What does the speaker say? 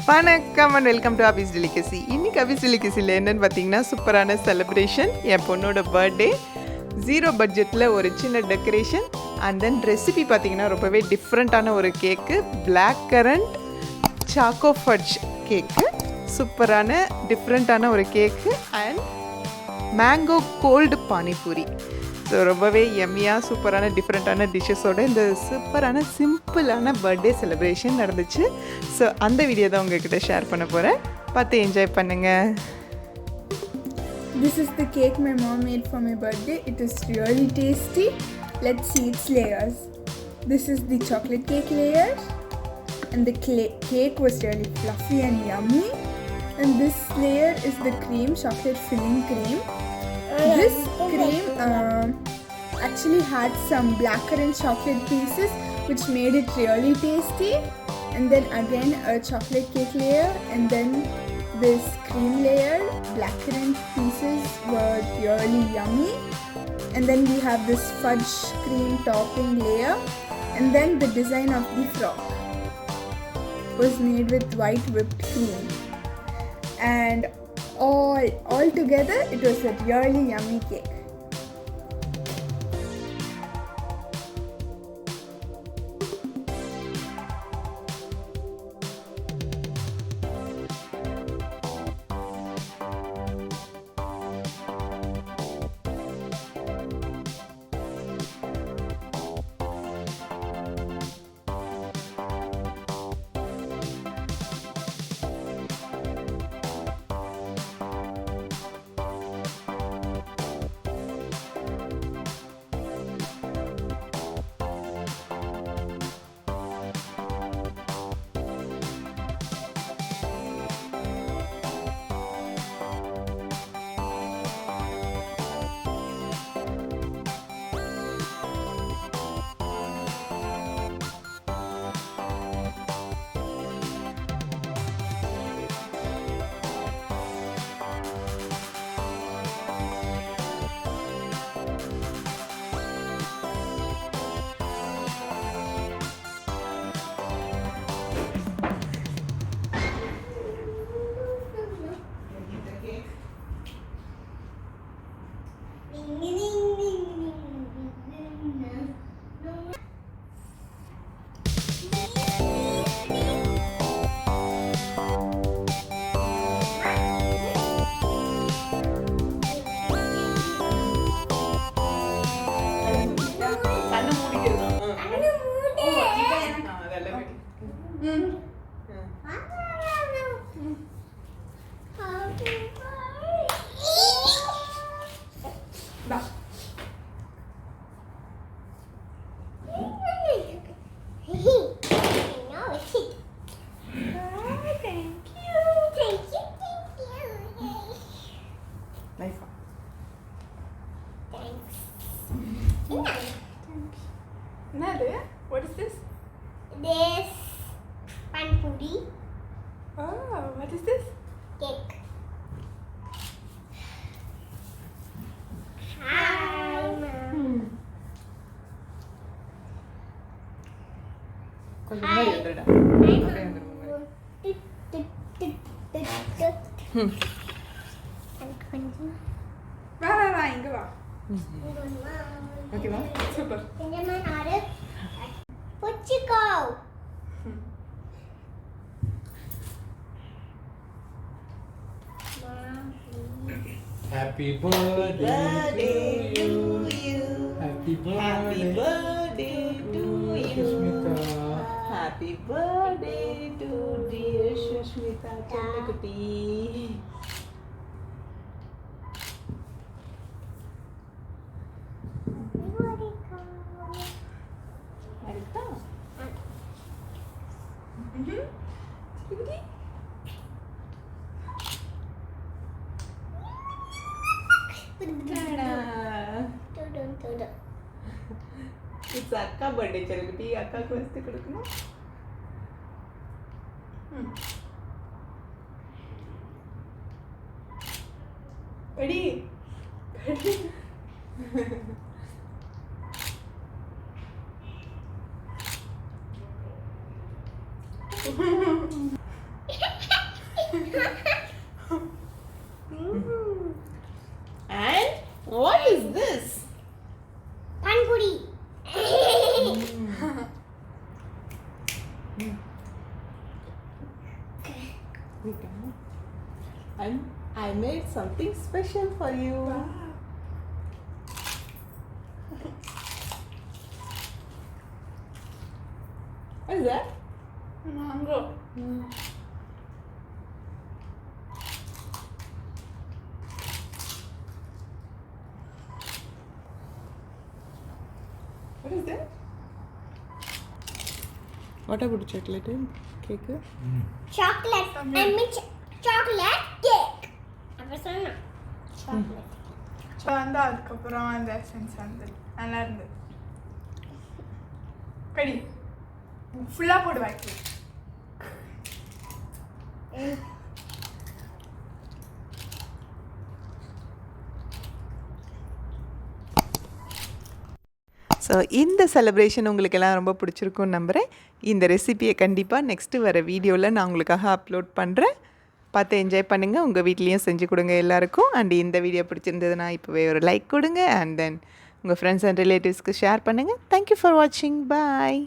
வணக்கம் and welcome to ABIS DELICACY. இன்னைக்கு ABIS DELICACYல என்னன்னு பார்த்தீங்கன்னா சூப்பரான செலிப்ரேஷன். என் பொண்ணோட பர்த்டே. 0 பட்ஜெட்டில் ஒரு சின்ன டெக்கரேஷன் அண்ட் தென் ரெசிபி பார்த்தீங்கன்னா ரொம்பவே டிஃப்ரெண்ட்டான ஒரு cake, black currant choco fudge cake, சூப்பரான டிஃப்ரெண்ட்டான ஒரு cake and mango cold panipuri. So ரொம்பவே எம்மியாக சூப்பரான டிஃப்ரெண்ட்டான டிஷ்ஷஸோட இந்த சூப்பரான சிம்பிளான பர்த்டே செலிப்ரேஷன் நடந்துச்சு. ஸோ அந்த வீடியோ தான் உங்ககிட்ட ஷேர் பண்ண போகிறேன், பார்த்து என்ஜாய் பண்ணுங்கள். This is the cake my mom made for my birthday. It is really tasty. Let's see its layers. This is the chocolate cake layer, and the cake was really fluffy and yummy. And this layer is the cream, chocolate filling cream. This cream actually had some blackcurrant chocolate pieces which made it really tasty. And then again a chocolate cake layer, and then this cream layer. Blackcurrant pieces were really yummy. And then we have this fudge cream topping layer. And then the design of the frog was made with white whipped cream. And all together it was a really yummy cake. What is this? This panipuri. Oh, what is this? Cake. Hi, Mom. கொஞ்சம் முன்னாடி வந்துடா. Hi, அப்படியே Mom. வந்துரு. Tut, tut, tut, tut, tut. வா இங்க வா. ஓகேவா? Super. Pinjam naru. Puchiko. Happy birthday to you. Happy birthday to you. Happy birthday to dear Shashmita Channakutti. Arita. It's akka birthday Channakutti. Akka ku vastu kodukuma. Ready? And what is this? Panpuri. And I made something special for you. What is that? Mango. What is that? What about chocolate cake? Chocolate. I mean chocolate cake. அப்ப சொன்னா chocolate. இப்போ வந்து அதுக்கப்புறம் அந்த essence வந்து நல்லா இருந்தது. கடி ஃபுல்லாக போட்டு வைக்கல. ஸோ இந்த செலிப்ரேஷன் உங்களுக்கெல்லாம் ரொம்ப பிடிச்சிருக்கும்னு நம்புகிறேன். இந்த ரெசிபியை கண்டிப்பாக நெக்ஸ்ட்டு வர வீடியோவில் நான் உங்களுக்காக அப்லோட் பண்ணுறேன். பார்த்து என்ஜாய் பண்ணுங்கள். உங்கள் வீட்லேயும் செஞ்சு கொடுங்க எல்லாருக்கும். அண்ட் இந்த வீடியோ பிடிச்சிருந்ததுன்னா இப்போவே ஒரு லைக் கொடுங்க. அண்ட் தென் உங்கள் ஃப்ரெண்ட்ஸ் அண்ட் ரிலேட்டிவ்ஸ்க்கு ஷேர் பண்ணுங்கள். தேங்க்யூ ஃபார் வாட்சிங். பாய்.